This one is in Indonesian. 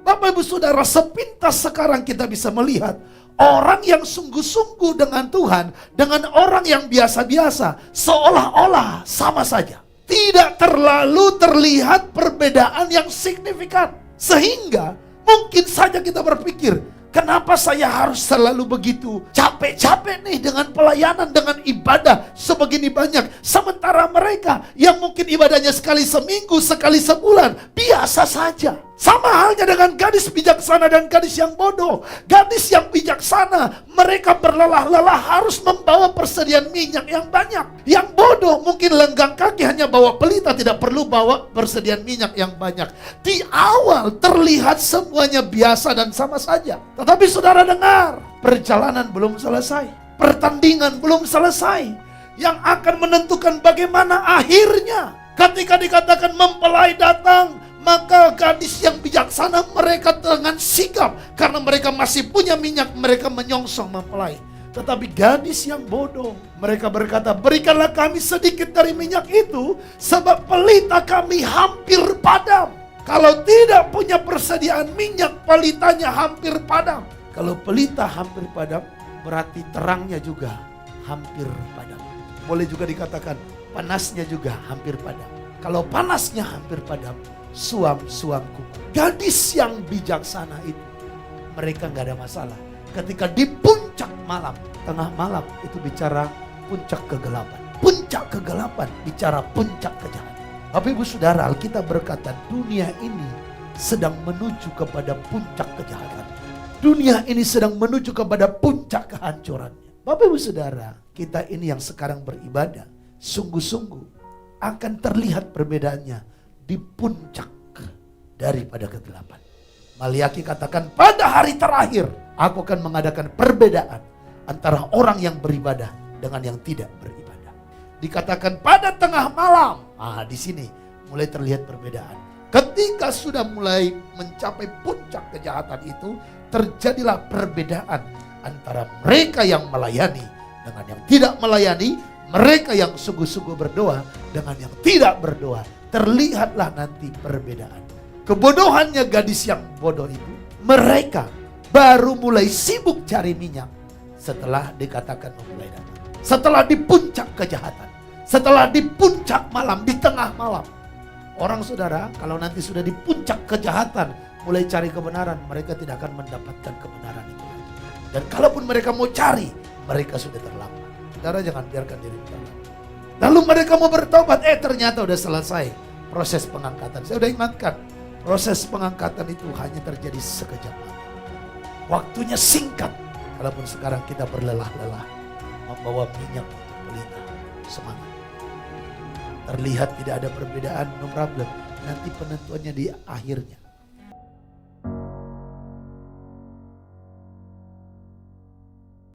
Bapak Ibu Saudara, sepintas sekarang kita bisa melihat orang yang sungguh-sungguh dengan Tuhan, dengan orang yang biasa-biasa, seolah-olah sama saja. Tidak terlalu terlihat perbedaan yang signifikan. Sehingga mungkin saja kita berpikir, kenapa saya harus selalu begitu capek-capek nih dengan pelayanan, dengan ibadah sebegini banyak. Sementara mereka yang mungkin ibadahnya sekali seminggu, sekali sebulan, biasa saja. Sama halnya dengan gadis bijaksana dan gadis yang bodoh. Gadis yang bijaksana, mereka berlelah-lelah harus membawa persediaan minyak yang banyak. Yang bodoh mungkin lenggang kaki hanya bawa pelita, tidak perlu bawa persediaan minyak yang banyak. Di awal terlihat semuanya biasa dan sama saja. Tetapi saudara dengar, perjalanan belum selesai. Pertandingan belum selesai. Yang akan menentukan bagaimana akhirnya. Ketika dikatakan mempelai datang, maka gadis yang bijaksana mereka dengan sigap. Karena mereka masih punya minyak, mereka menyongsong mempelai. Tetapi gadis yang bodoh, mereka berkata, berikanlah kami sedikit dari minyak itu, sebab pelita kami hampir padam. Kalau tidak punya persediaan minyak, pelitanya hampir padam. Kalau pelita hampir padam, berarti terangnya juga hampir padam. Boleh juga dikatakan panasnya juga hampir padam. Kalau panasnya hampir padam, suam-suam kuku. Gadis yang bijaksana itu, mereka nggak ada masalah. Ketika di puncak malam, tengah malam itu bicara puncak kegelapan. Puncak kegelapan bicara puncak kejahatan. Bapak Ibu Saudara, Alkitab berkata dunia ini sedang menuju kepada puncak kejahatan. Dunia ini sedang menuju kepada puncak kehancurannya. Bapak Ibu Saudara, kita ini yang sekarang beribadah, sungguh-sungguh akan terlihat perbedaannya di puncak daripada kegelapan. Maliaki katakan, pada hari terakhir aku akan mengadakan perbedaan antara orang yang beribadah dengan yang tidak beribadah. Dikatakan pada tengah malam. Di sini mulai terlihat perbedaan. Ketika sudah mulai mencapai puncak kejahatan itu, terjadilah perbedaan antara mereka yang melayani dengan yang tidak melayani, mereka yang sungguh-sungguh berdoa dengan yang tidak berdoa. Terlihatlah nanti perbedaan. Kebodohannya gadis yang bodoh itu, mereka baru mulai sibuk cari minyak setelah dikatakan memulai datang. Setelah di puncak kejahatan, setelah di puncak malam, di tengah malam. Orang saudara, kalau nanti sudah di puncak kejahatan, mulai cari kebenaran, mereka tidak akan mendapatkan kebenaran itu. Dan kalaupun mereka mau cari, mereka sudah terlambat. Saudara jangan biarkan diri terlambat. Lalu mereka mau bertobat, ternyata udah selesai proses pengangkatan. Saya udah ingatkan, proses pengangkatan itu hanya terjadi sekejap mata. Waktunya singkat. Walaupun sekarang kita berlelah-lelah membawa minyak untuk pelita. Semangat. Terlihat tidak ada perbedaan, no problem. Nanti penentuannya di akhirnya.